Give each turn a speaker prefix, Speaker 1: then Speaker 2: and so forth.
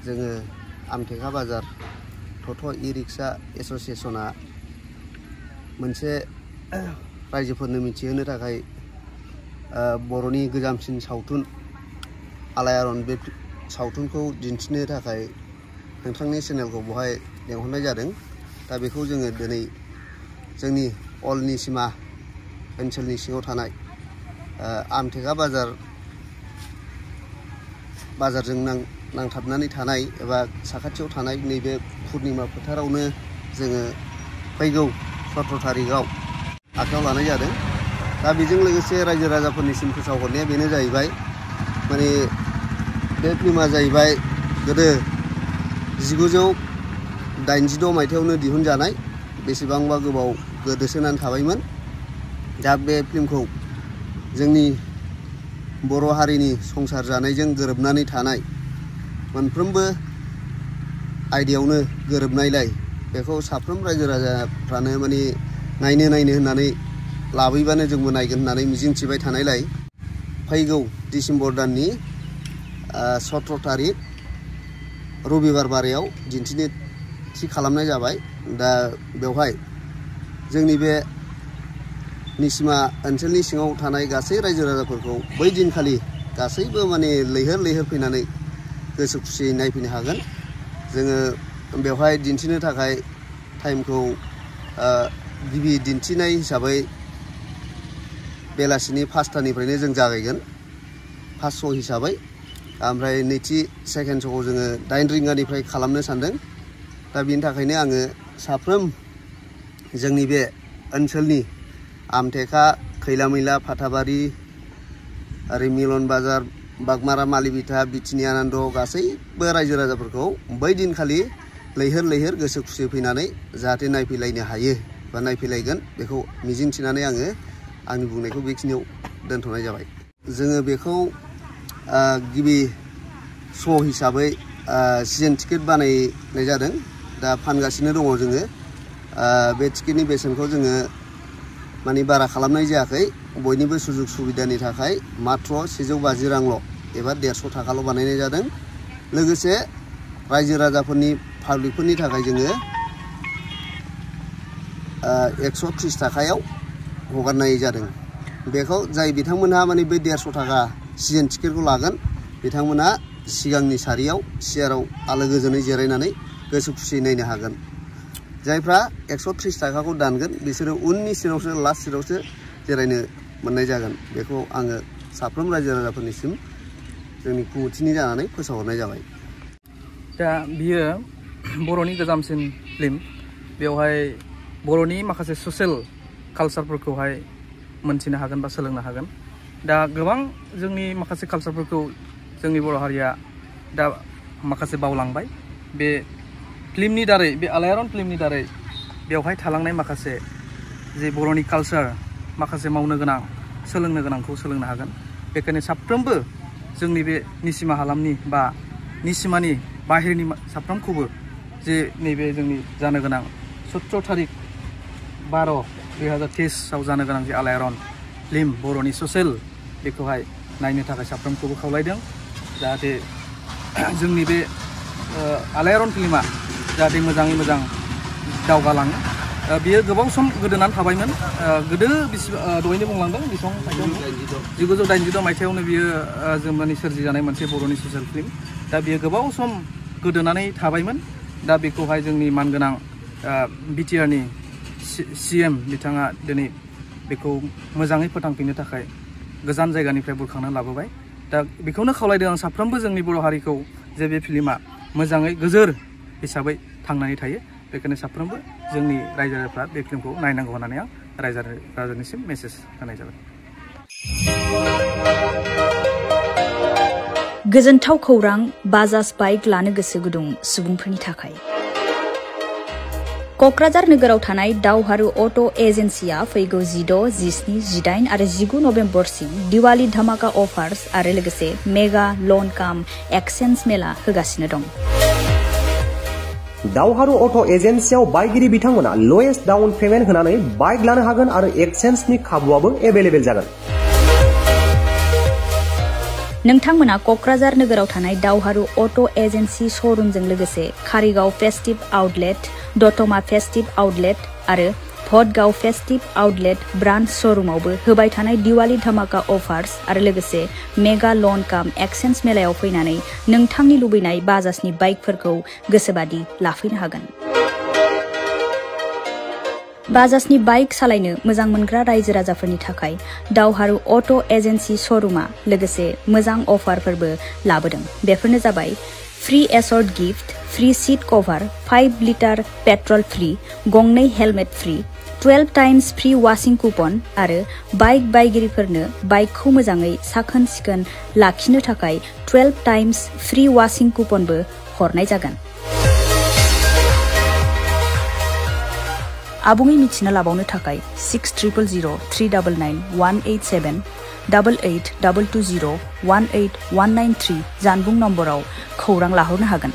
Speaker 1: जोङो आमथेखा बाजार टट' इ-रिक्सा एस'सियेसना मोनसे रायजोफोरनो मिथिहोनो थाखाय बर'नि गोजामसिन सावथुन आलायारन बे सावथुनखौ दिन्थिनो थाखाय नोंथांनि चेनेलखौ बहाय लेंहरनाय जादों। दा बेखौ जोङो दिनै जोंनि अल निसिमा ओनसोलनि सिङाव थानाय आमथेखा बाजारजों नांथाबनानै थानाय एबा साखाथियाव थानाय नैबे पुर्निमा फोथारावनो जोङो फैगौ 17 तारिखआव आखायाव लानाय जादों। दा बेजों लोगोसे रायजो राजाफोरनिसिम फोसावहरनाया बेनो जाहैबाय माने बे फिल्मा जाहैबाय गोदो 1986 मायथाइयावनो दिहुनजानाय बेसेबांबा गोबाव गोदोसोनानै थाबायमोन। दा बे फिल्मखौ जोंनि बर' हारिनि संसार जानायजों गोरोबनानै थानाय मोनफ्रोमबो आयदायावनो गोरोबनायलाय बेखौ साफ्रोम रायजो राजाफ्रानो माने नायनो होननानै लाबोयोबानो जोंबो नायगोन होननानै मिजिंथिबाय थानायलाय फैगौ डिसेम्बर दाननि 17 तारिख रबिबार बारायाव दिन्थिनो थि खालामनाय जाबाय। दा बेवहाय जोंनि बे निसिमा ओनसोलनि सिङाव थानाय गासै रायजो राजाफोरखौ बै दिनखालि गासैबो माने लैहोर फैनानै गोसो खुसियै नायफैनो हागोन। जोङो बेवहाय दिन्थिनो थाखाय टाइमखौ गिबि दिन्थिनाय हिसाबै बेलासिनि 5टानिफ्रायनो जों जागायगोन फार्स्ट श' हिसाबै। ओमफ्राय नैथि सेकेन्ड श'खौ जोङो 8 रिंगानिफ्राय खालामनो सानदों। दा बेनि थाखायनो आङो साफ्रोम जोंनि बे ओनसोलनि आमथेखा, खैलामैला, फाथाबारि, आरो मिलन बाजार, बागमारा, मालिबिथा, बिथिनि आनन्द गासैबो रायजो राजाफोरखौ बै दिनखालि लैहोर गोसो खुसि फैनानै जाहाथे नायफैलायनो हायो बा नायफैलायगोन बेखौ मिजिंथिनानै आङो आंनि बुंनायखौ बेखिनियाव दोनथ'नाय जाबाय। जोङो बेखौ गिबि श' हिसाबै सिजोन टिकेट बानायनाय जादों। दा फानगासिनो दङ जोङो। बे टिकेटनि बेसेनखौ जोङो माने बारा खालामनाय जायाखै। बयनिबो सुजुग सुबिदानि थाखाय मात्र 150 रांल' एबा 150 थाखाल' बानायनाय जादों। लोगोसे रायजो राजाफोरनि पाब्लिकफोरनि थाखाय जोङो 130 थाखायाव हगारनाय जादों। बेखौ जाय बिथांमोनहा माने बे 150 थाखा सिजोन टिकेटखौ लागोन बिथांमोना सिगांनि सारियाव सियाराव आलो गोजोनै जिरायनानै गोसो खुसियै नायनो हागोन। जायफ्रा 130 थाखाखौ दानगोन बिसोरो उननि सिटावसो लास्ट सिटावसो जिरायनो मोननाय जागोन। बेखौ आङो साफ्रोम रायजो राजाफोरनिसिम जोंनि कमिटिनि जानानै फोसावहरनाय जाबाय।
Speaker 2: दा बियो बर'नि गोजामसिन फिल्म। बेवहाय बर'नि माखासे ससियेल कालचारफोरखौहाय मोनथिनो हागोन बा सोलोंनो हागोन। दा गोबां जोंनि माखासे कालचारफोरखौ जोंनि बर' हारिया दा माखासे बावलांबाय। बे फिल्मनि दारै, बे आलायारन फिल्मनि दारै बेवहाय थालांनाय माखासे जे बर'नि कालचार, माखासे मावनो गोनां, सोलोंनो गोनांखौ सोलोंनो हागोन। बेखायनो साफ्रोमबो जोंनि बे निसिमा हालामनि बा निसिमानि बाहेरनि साफ्रोमखौबो जे नैबे जोंनि जानो गोनां 17 तारिख 12/2023 आव जानो गोनां जे आलायारन फिल्म बर'नि ससियेल बेखौहाय नायनो थाखाय साफ्रोमखौबो खावलायदों। जाहाथे जोंनि बे आलायारन फिल्मा जाहाथे मोजाङै मोजां दावगालाङो। बियो गोबाव सम गोदोनानै थाबायमोन। गोदो दहायनो बुंलांदों बेसेबां मायथाइयावनो 1986 मायथाइयावनो बियो जोंनि सोरजिजानाय मोनसे बर'नि ससियेल फिल्म। दा बियो गोबाव सम गोदोनानै थाबायमोन। दा बेखौहाय जोंनि मानगोनां बिटिआरनि CM बिथाङा दिनै बेखौ मोजाङै फोथांफिननो थाखाय गोजान जायगानिफ्राय बुरखांना लाबोबाय। दा बेखौनो खावलायदों आं साफ्रोमबो जोंनि बर' हारिखौ जे बे फिल्मा मोजाङै गोजोर हिसाबै थांनानै थायो। बेखायनो साफ्रोमबो जोंनि रायजो राजाफ्रा बे फिल्मखौ नायनांगौ होननानै आं रायजो राजानिसिम मेसेज होनाय जाबाय।
Speaker 3: गोजोनथाव खौरां बाजाज बाइक लानो गोसो गुदुं सुबुंफोरनि थाखाय। क'क्राझार नोगोराव थानाय दावहारु अट' एजेन्सिया फैगौ 16, 17, 18 आरो 19 नभेम्बरसिम दिवाली धामाका अफार्स आरो लोगोसे मेगा लन काम एक्सचेन्ज मेला होगासिनो दं।
Speaker 4: दावहारु अट' एजेन्सियाव बायगिरि बिथांमोना लवेस्ट डाउन पेमेन्ट होनानै बाइक लानो हागोन आरो एक्सचेन्जनि खाबुआबो एभेलेबेल जागोन।
Speaker 3: नोंथांमोना क'क्राझार नोगोराव थानाय दावहारु अट' एजेन्सि श'रुमजों लोगोसे कारिगाव फेस्टिभ आउटलेट, दतमा फेस्टिभ आउटलेट आरो भटगाव फेस्टिभ आउटलेट ब्रान्च श'रुमावबो होबाय थानाय दिवाली धामाका अफार्स आरो लोगोसे मेगा लन काम एक्सचेन्ज मेलायाव फैनानै नोंथांनि लुबैनाय बाजाजनि बाइकफोरखौ गोसोबादि लाफैनो हागोन। बाजाजनि बाइक सालायनो मोजां मोनग्रा रायजो राजाफोरनि थाखाय दावहारु अट' एजेन्सि श'रुमा लोगोसे मोजां अफारफोरबो लाबोदों। बेफोरनो जाबाय फ्री एस'र्ट गिफ्ट, फ्री सीट कभार, 5 लिटार पेट्रल फ्री, गंनै helmet free, 12 times free washing coupon आरो बाइक बायगिरिफोरनो बाइकखौ मोजाङै साखोन सिखोन लाखिनो थाखाय 12 टाइम्स फ्री वाशिं कुपनबो हरनाय जागोन। आबुङै मिथिना लाबावनो थाखाय 60000399 187 88 220 18193 जानबुं नम्बराव खौरां लाहरनो हागोन।